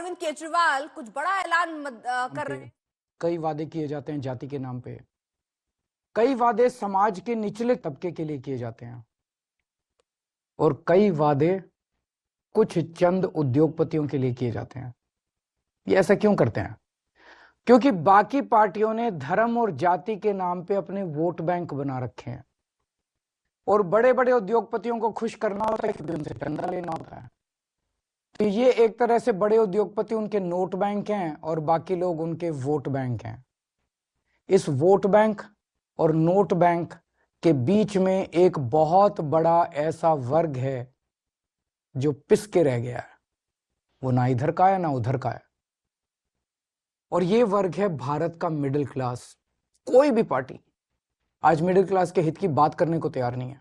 अरविंद केजरीवाल कुछ बड़ा ऐलान कर रहे हैं। कई वादे किए जाते हैं जाति के नाम पे, कई वादे समाज के निचले तबके के लिए किए जाते हैं और कई वादे कुछ चंद उद्योगपतियों के लिए किए जाते हैं। ये ऐसा क्यों करते हैं? क्योंकि बाकी पार्टियों ने धर्म और जाति के नाम पे अपने वोट बैंक बना रखे हैं और बड़े बड़े उद्योगपतियों को खुश करना होता है, क्योंकि उनसे चंदा लेना होता है। तो ये एक तरह से बड़े उद्योगपति उनके नोट बैंक हैं और बाकी लोग उनके वोट बैंक हैं। इस वोट बैंक और नोट बैंक के बीच में एक बहुत बड़ा ऐसा वर्ग है जो पिस के रह गया है। वो ना इधर का है ना उधर का है, और ये वर्ग है भारत का मिडिल क्लास। कोई भी पार्टी आज मिडिल क्लास के हित की बात करने को तैयार नहीं है।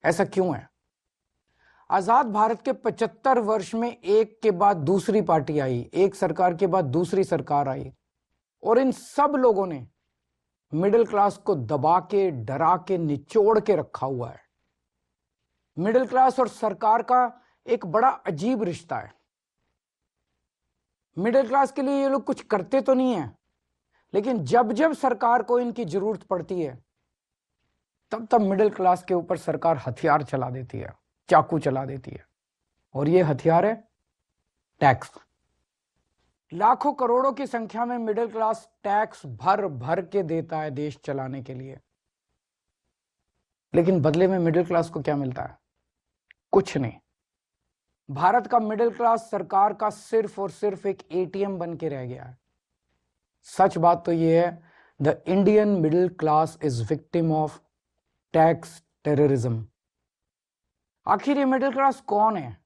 ऐसा क्यों है? आजाद भारत के 75 वर्ष में एक के बाद दूसरी पार्टी आई, एक सरकार के बाद दूसरी सरकार आई, और इन सब लोगों ने मिडिल क्लास को दबा के, डरा के, निचोड़ के रखा हुआ है। मिडिल क्लास और सरकार का एक बड़ा अजीब रिश्ता है। मिडिल क्लास के लिए ये लोग कुछ करते तो नहीं है, लेकिन जब जब सरकार को इनकी जरूरत पड़ती है तब तब मिडिल क्लास के ऊपर सरकार हथियार चला देती है, चाकू चला देती है, और ये हथियार है टैक्स। लाखों करोड़ों की संख्या में मिडिल क्लास टैक्स भर भर के देता है देश चलाने के लिए, लेकिन बदले में मिडिल क्लास को क्या मिलता है? कुछ नहीं। भारत का मिडिल क्लास सरकार का सिर्फ और सिर्फ एक एटीएम बन के रह गया है। सच बात तो यह है, the Indian middle class is victim of tax terrorism. आखिर ये मिडिल क्लास कौन है?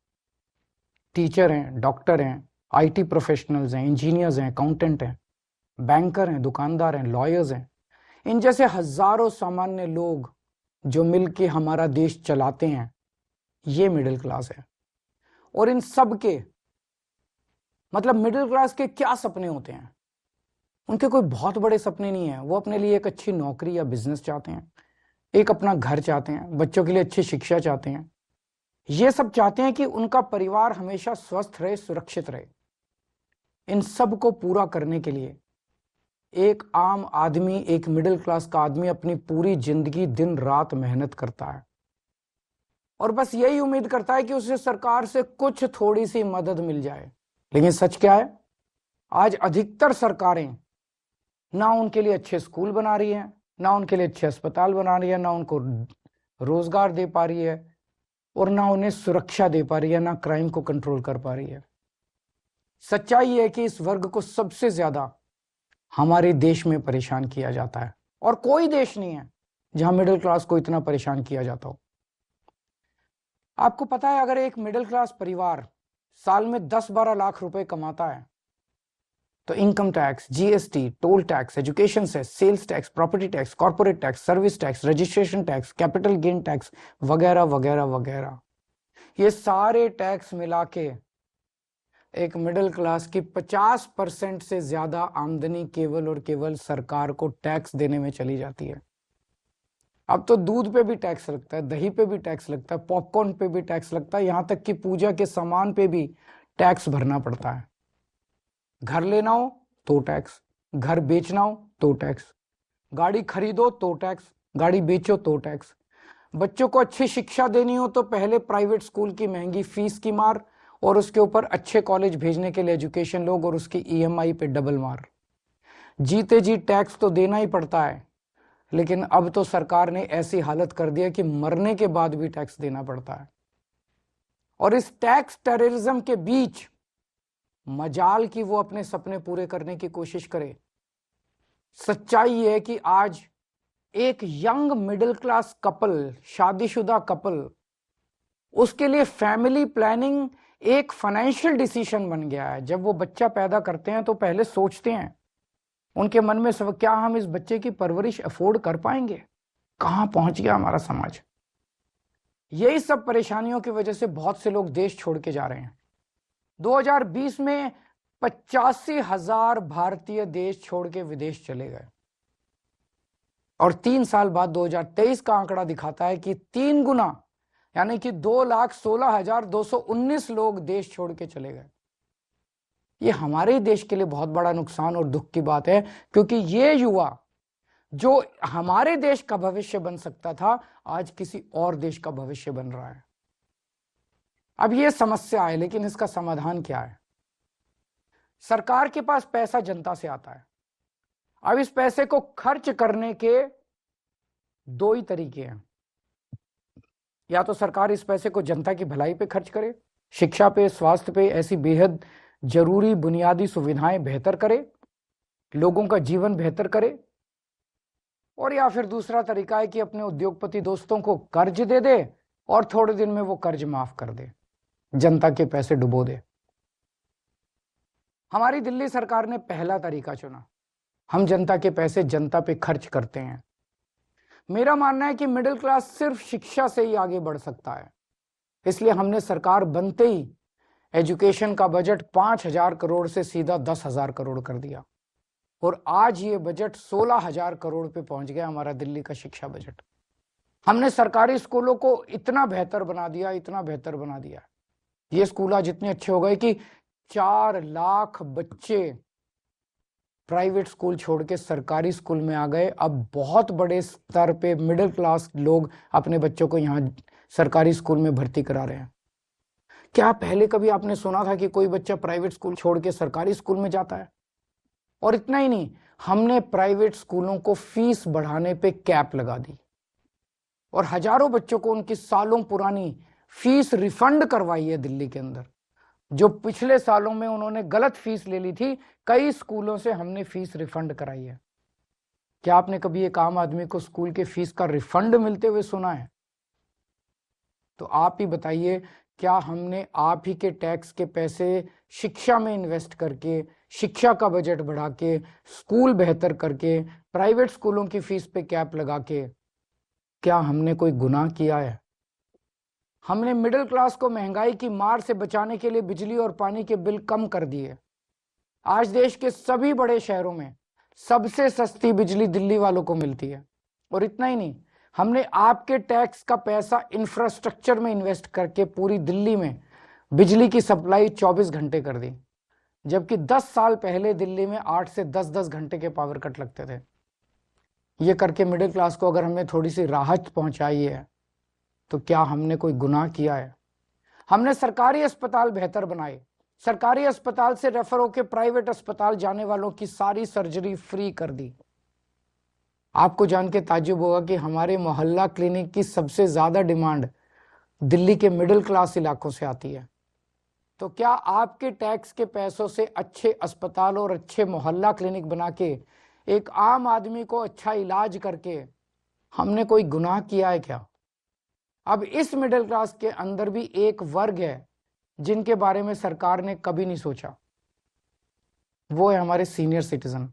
टीचर हैं, डॉक्टर हैं, आईटी प्रोफेशनल्स हैं, इंजीनियर्स हैं, अकाउंटेंट हैं, बैंकर हैं, दुकानदार हैं, लॉयर्स हैं। इन जैसे हजारों सामान्य लोग जो मिलके हमारा देश चलाते हैं, ये मिडिल क्लास है। और इन सब के मतलब मिडिल क्लास के क्या सपने होते हैं? उनके कोई बहुत बड़े सपने नहीं है। वो अपने लिए एक अच्छी नौकरी या बिजनेस चाहते हैं, एक अपना घर चाहते हैं, बच्चों के लिए अच्छी शिक्षा चाहते हैं। ये सब चाहते हैं कि उनका परिवार हमेशा स्वस्थ रहे, सुरक्षित रहे। इन सब को पूरा करने के लिए एक आम आदमी, एक मिडिल क्लास का आदमी अपनी पूरी जिंदगी दिन रात मेहनत करता है और बस यही उम्मीद करता है कि उसे सरकार से कुछ थोड़ी सी मदद मिल जाए। लेकिन सच क्या है? आज अधिकतर सरकारें ना उनके लिए अच्छे स्कूल बना रही हैं, ना उनके लिए अच्छे अस्पताल बना रही है, ना उनको रोजगार दे पा रही है, और ना उन्हें सुरक्षा दे पा रही है, ना क्राइम को कंट्रोल कर पा रही है। सच्चाई है कि इस वर्ग को सबसे ज्यादा हमारे देश में परेशान किया जाता है, और कोई देश नहीं है जहां मिडिल क्लास को इतना परेशान किया जाता हो। आपको पता है, अगर एक मिडिल क्लास परिवार साल में 10-12 लाख रुपए कमाता है तो income tax, GST, toll tax, education cess, sales tax, property tax, corporate tax, service tax, registration tax, capital gain tax वगैरह वगैरह वगैरह, ये सारे टैक्स मिला के एक मिडिल क्लास की 50% से ज्यादा आमदनी केवल और केवल सरकार को टैक्स देने में चली जाती है। अब तो दूध पे भी टैक्स लगता है, दही पे भी टैक्स लगता है, पॉपकॉर्न पे भी टैक्स लगता है, यहां तक कि पूजा के सामान पे भी टैक्स भरना पड़ता है। घर लेना हो तो टैक्स, घर बेचना हो तो टैक्स, गाड़ी खरीदो तो टैक्स, गाड़ी बेचो तो टैक्स, बच्चों को अच्छी शिक्षा देनी हो तो पहले प्राइवेट स्कूल की महंगी फीस की मार, और उसके ऊपर अच्छे कॉलेज भेजने के लिए एजुकेशन लोग और उसकी ईएमआई पे डबल मार। जीते जी टैक्स तो देना ही पड़ता है, लेकिन अब तो सरकार ने ऐसी हालत कर दी है कि मरने के बाद भी टैक्स देना पड़ता है। और इस टैक्स टेररिज्म के बीच मजाल कि वो अपने सपने पूरे करने की कोशिश करे। सच्चाई है कि आज एक यंग मिडिल क्लास कपल, शादीशुदा कपल, उसके लिए फैमिली प्लानिंग एक फाइनेंशियल डिसीजन बन गया है। जब वो बच्चा पैदा करते हैं तो पहले सोचते हैं उनके मन में सब, क्या हम इस बच्चे की परवरिश अफोर्ड कर पाएंगे? कहां पहुंच गया हमारा समाज? यही सब परेशानियों की वजह से बहुत से लोग देश छोड़ के जा रहे हैं। 2020 में 85,000 भारतीय देश छोड़ के विदेश चले गए, और 3 साल बाद 2023 का आंकड़ा दिखाता है कि 3 गुना, यानी कि 2,16,219 लोग देश छोड़ के चले गए। ये हमारे ही देश के लिए बहुत बड़ा नुकसान और दुख की बात है, क्योंकि ये युवा जो हमारे देश का भविष्य बन सकता था, आज किसी और देश का भविष्य बन रहा है। अब ये समस्या है, लेकिन इसका समाधान क्या है? सरकार के पास पैसा जनता से आता है। अब इस पैसे को खर्च करने के दो ही तरीके हैं। या तो सरकार इस पैसे को जनता की भलाई पे खर्च करे, शिक्षा पे, स्वास्थ्य पे, ऐसी बेहद जरूरी बुनियादी सुविधाएं बेहतर करे, लोगों का जीवन बेहतर करे। और या फिर दूसरा तरीका है कि अपने उद्योगपति दोस्तों को कर्ज दे दे और थोड़े दिन में वो कर्ज माफ कर दे, जनता के पैसे डुबो दे। हमारी दिल्ली सरकार ने पहला तरीका चुना। हम जनता के पैसे जनता पे खर्च करते हैं। मेरा मानना है कि मिडिल क्लास सिर्फ शिक्षा से ही आगे बढ़ सकता है। इसलिए हमने सरकार बनते ही एजुकेशन का बजट 5,000 करोड़ से सीधा 10,000 करोड़ कर दिया, और आज ये बजट 16,000 करोड़ पे पहुंच गया, हमारा दिल्ली का शिक्षा बजट। हमने सरकारी स्कूलों को इतना बेहतर बना दिया, इतना बेहतर बना दिया। ये स्कूल आज इतने अच्छे हो गए कि 4 लाख बच्चे प्राइवेट स्कूल छोड़ के सरकारी स्कूल में आ गए। अब बहुत बड़े स्तर पे मिडिल क्लास लोग अपने बच्चों को यहाँ सरकारी स्कूल में भर्ती करा रहे हैं। क्या पहले कभी आपने सुना था कि कोई बच्चा प्राइवेट स्कूल छोड़ के सरकारी स्कूल में जाता है? और इतना ही नहीं, हमने प्राइवेट स्कूलों को फीस बढ़ाने पे कैप लगा दी और हजारों बच्चों को उनकी सालों पुरानी फीस रिफंड करवाई है दिल्ली के अंदर। जो पिछले सालों में उन्होंने गलत फीस ले ली थी, कई स्कूलों से हमने फीस रिफंड कराई है। क्या आपने कभी एक आम आदमी को स्कूल के फीस का रिफंड मिलते हुए सुना है? तो आप ही बताइए, क्या हमने आप ही के टैक्स के पैसे शिक्षा में इन्वेस्ट करके, शिक्षा का बजट बढ़ा के, स्कूल बेहतर करके, प्राइवेट स्कूलों की फीस पे कैप लगा के, क्या हमने कोई गुनाह किया है? हमने मिडिल क्लास को महंगाई की मार से बचाने के लिए बिजली और पानी के बिल कम कर दिए। आज देश के सभी बड़े शहरों में सबसे सस्ती बिजली दिल्ली वालों को मिलती है। और इतना ही नहीं, हमने आपके टैक्स का पैसा इंफ्रास्ट्रक्चर में इन्वेस्ट करके पूरी दिल्ली में बिजली की सप्लाई 24 घंटे कर दी, जबकि 10 साल पहले दिल्ली में 8 से 10-10 घंटे के पावर कट लगते थे। ये करके मिडिल क्लास को अगर हमने थोड़ी सी राहत पहुंचाई है, तो क्या हमने कोई गुनाह किया है? हमने सरकारी अस्पताल बेहतर बनाए। सरकारी अस्पताल से रेफर होकर प्राइवेट अस्पताल जाने वालों की सारी सर्जरी फ्री कर दी। आपको जान के ताज्जुब होगा कि हमारे मोहल्ला क्लिनिक की सबसे ज्यादा डिमांड दिल्ली के मिडिल क्लास इलाकों से आती है। तो क्या आपके टैक्स के पैसों से अच्छे अस्पताल और अच्छे मोहल्ला क्लिनिक बना के एक आम आदमी को अच्छा इलाज करके हमने कोई गुनाह किया है क्या? अब इस मिडिल क्लास के अंदर भी एक वर्ग है जिनके बारे में सरकार ने कभी नहीं सोचा, वो है हमारे सीनियर सिटीजन।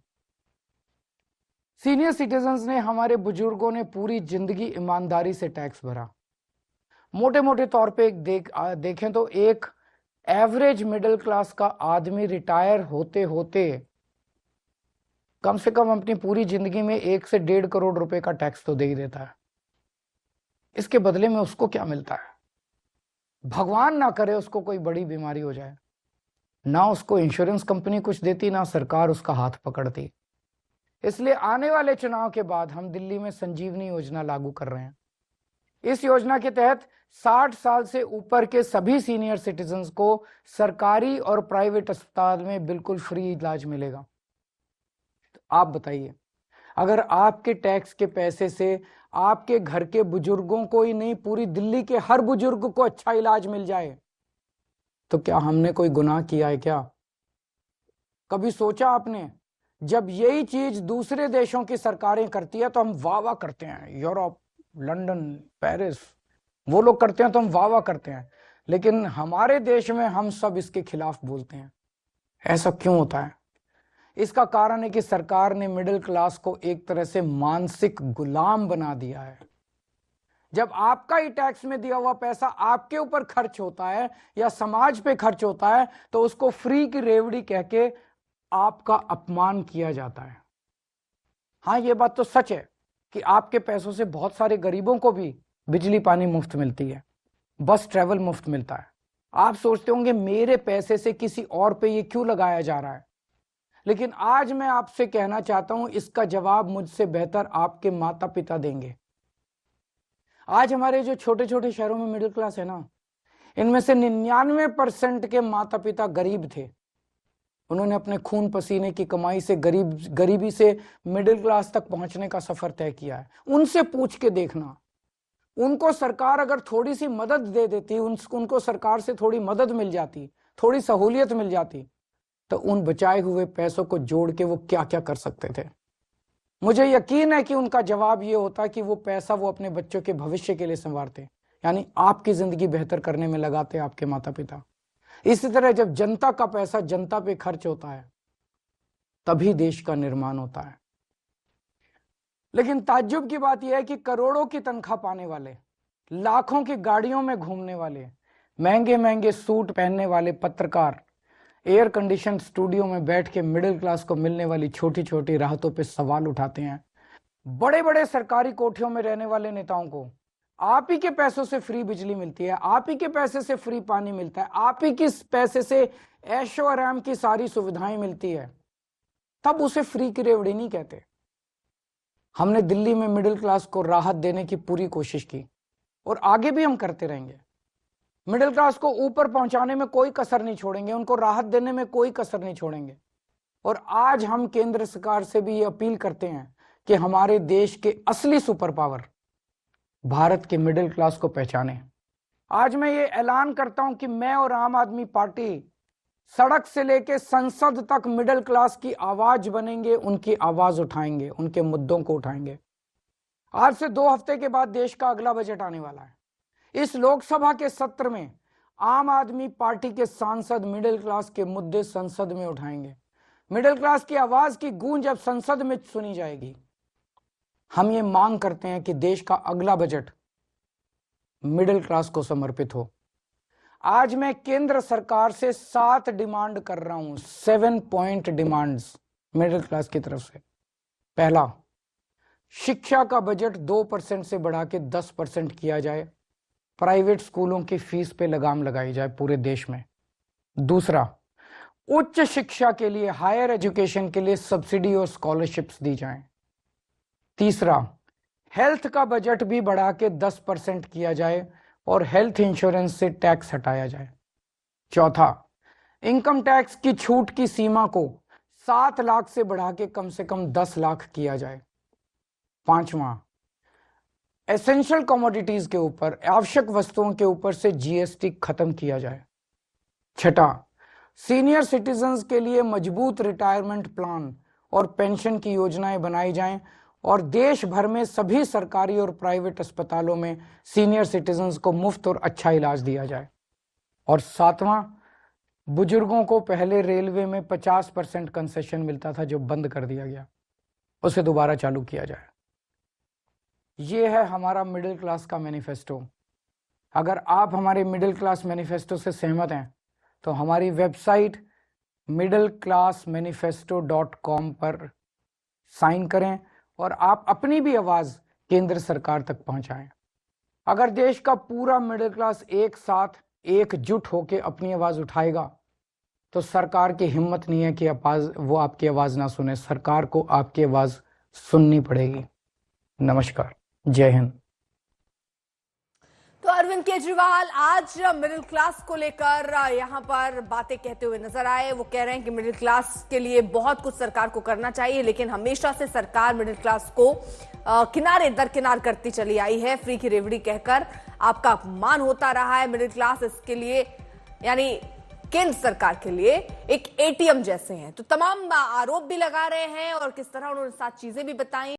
सीनियर सिटीजन्स ने, हमारे बुजुर्गों ने पूरी जिंदगी ईमानदारी से टैक्स भरा। मोटे मोटे तौर पे देखें तो एक एवरेज मिडिल क्लास का आदमी रिटायर होते होते कम से कम अपनी पूरी जिंदगी में 1 से 1.5 करोड़ रुपए का टैक्स तो दे ही देता है। इसके बदले में उसको क्या मिलता है? भगवान ना करे उसको कोई बड़ी बीमारी हो जाए, ना उसको इंश्योरेंस कंपनी कुछ देती, ना सरकार उसका हाथ पकड़ती। इसलिए आने वाले चुनाव के बाद हम दिल्ली में संजीवनी योजना लागू कर रहे हैं। इस योजना के तहत 60 साल से ऊपर के सभी सीनियर सिटीजन्स को सरकारी और प्राइवेट अस्पताल में बिल्कुल फ्री इलाज मिलेगा। तो आप बताइए, अगर आपके टैक्स के पैसे से आपके घर के बुजुर्गों को ही नहीं, पूरी दिल्ली के हर बुजुर्ग को अच्छा इलाज मिल जाए, तो क्या हमने कोई गुनाह किया है क्या? कभी सोचा आपने, जब यही चीज दूसरे देशों की सरकारें करती है तो हम वाह वाह करते हैं, यूरोप, लंदन, पेरिस, वो लोग करते हैं तो हम वाह वाह करते हैं, लेकिन हमारे देश में हम सब इसके खिलाफ बोलते हैं। ऐसा क्यों होता है? इसका कारण है कि सरकार ने मिडिल क्लास को एक तरह से मानसिक गुलाम बना दिया है। जब आपका ही टैक्स में दिया हुआ पैसा आपके ऊपर खर्च होता है या समाज पे खर्च होता है, तो उसको फ्री की रेवड़ी कह के आपका अपमान किया जाता है। हाँ, ये बात तो सच है कि आपके पैसों से बहुत सारे गरीबों को भी बिजली पानी मुफ्त मिलती है, बस ट्रैवल मुफ्त मिलता है, आप सोचते होंगे मेरे पैसे से किसी और पे ये क्यों लगाया जा रहा है, लेकिन आज मैं आपसे कहना चाहता हूं इसका जवाब मुझसे बेहतर आपके माता पिता देंगे। आज हमारे जो छोटे छोटे शहरों में मिडिल क्लास है ना, इनमें से 99% के माता पिता गरीब थे। उन्होंने अपने खून पसीने की कमाई से गरीबी से मिडिल क्लास तक पहुंचने का सफर तय किया है। उनसे पूछ के देखना, उनको सरकार अगर थोड़ी सी मदद दे देती, उनको सरकार से थोड़ी मदद मिल जाती, थोड़ी सहूलियत मिल जाती, तो उन बचाए हुए पैसों को जोड़ के वो क्या क्या कर सकते थे। मुझे यकीन है कि उनका जवाब ये होता कि वो पैसा वो अपने बच्चों के भविष्य के लिए संवारते, यानी आपकी जिंदगी बेहतर करने में लगाते आपके माता पिता। इसी तरह जब जनता का पैसा जनता पे खर्च होता है तभी देश का निर्माण होता है। लेकिन ताज्जुब की बात यह है कि करोड़ों की तनख्वाह पाने वाले, लाखों की गाड़ियों में घूमने वाले, महंगे महंगे सूट पहनने वाले पत्रकार एयर कंडीशन स्टूडियो में बैठ के मिडिल क्लास को मिलने वाली छोटी छोटी राहतों पे सवाल उठाते हैं। बड़े बड़े सरकारी कोठियों में रहने वाले नेताओं को आप ही के पैसों से फ्री बिजली मिलती है, आप ही के पैसे से फ्री पानी मिलता है, आप ही के पैसे से ऐशो आराम की सारी सुविधाएं मिलती है, तब उसे फ्री की रेवड़ी नहीं कहते। हमने दिल्ली में मिडिल क्लास को राहत देने की पूरी कोशिश की और आगे भी हम करते रहेंगे। मिडिल क्लास को ऊपर पहुंचाने में कोई कसर नहीं छोड़ेंगे, उनको राहत देने में कोई कसर नहीं छोड़ेंगे। और आज हम केंद्र सरकार से भी ये अपील करते हैं कि हमारे देश के असली सुपर पावर भारत के मिडिल क्लास को पहचाने। आज मैं ये ऐलान करता हूं कि मैं और आम आदमी पार्टी सड़क से लेके संसद तक मिडिल क्लास की आवाज बनेंगे, उनकी आवाज उठाएंगे, उनके मुद्दों को उठाएंगे। आज से 2 हफ्ते के बाद देश का अगला बजट आने वाला है। इस लोकसभा के सत्र में आम आदमी पार्टी के सांसद मिडिल क्लास के मुद्दे संसद में उठाएंगे। मिडिल क्लास की आवाज की गूंज अब संसद में सुनी जाएगी। हम ये मांग करते हैं कि देश का अगला बजट मिडिल क्लास को समर्पित हो। आज मैं केंद्र सरकार से 7 डिमांड कर रहा हूं, 7 पॉइंट डिमांड्स मिडिल क्लास की तरफ से। पहला, शिक्षा का बजट 2% से बढ़ा के 10% किया जाए, प्राइवेट स्कूलों की फीस पे लगाम लगाई जाए पूरे देश में। दूसरा, उच्च शिक्षा के लिए, हायर एजुकेशन के लिए सब्सिडी और स्कॉलरशिप्स दी जाएं। तीसरा, हेल्थ का बजट भी बढ़ा के 10% किया जाए और हेल्थ इंश्योरेंस से टैक्स हटाया जाए। चौथा, इनकम टैक्स की छूट की सीमा को 7 लाख से बढ़ा के कम से कम 10 लाख किया जाए। पांचवा, एसेंशियल कमोडिटीज के ऊपर, आवश्यक वस्तुओं के ऊपर से जीएसटी खत्म किया जाए। छठा, सीनियर सिटीजन्स के लिए मजबूत रिटायरमेंट प्लान और पेंशन की योजनाएं बनाई जाएं और देश भर में सभी सरकारी और प्राइवेट अस्पतालों में सीनियर सिटीजन्स को मुफ्त और अच्छा इलाज दिया जाए। और सातवां, बुजुर्गों को पहले रेलवे में 50% कंसेशन मिलता था जो बंद कर दिया गया, उसे दोबारा चालू किया जाए। ये है हमारा मिडिल क्लास का मैनिफेस्टो। अगर आप हमारे मिडिल क्लास मैनिफेस्टो से सहमत हैं तो हमारी वेबसाइट middleclassmanifesto.com पर साइन करें और आप अपनी भी आवाज केंद्र सरकार तक पहुंचाएं। अगर देश का पूरा मिडिल क्लास एक साथ एकजुट होकर अपनी आवाज उठाएगा तो सरकार की हिम्मत नहीं है कि वो आपकी आवाज ना सुने। सरकार को आपकी आवाज सुननी पड़ेगी। नमस्कार, जय हिंद। तो अरविंद केजरीवाल आज मिडिल क्लास को लेकर यहाँ पर बातें कहते हुए नजर आए। वो कह रहे हैं कि मिडिल क्लास के लिए बहुत कुछ सरकार को करना चाहिए, लेकिन हमेशा से सरकार मिडिल क्लास को किनारे दरकिनार करती चली आई है। फ्री की रेवड़ी कहकर आपका अपमान होता रहा है मिडिल क्लास। इसके लिए यानी केंद्र सरकार के लिए एक एटीएम जैसे हैं। तो तमाम आरोप भी लगा रहे हैं और किस तरह उन्होंने 7 चीजें भी बताई।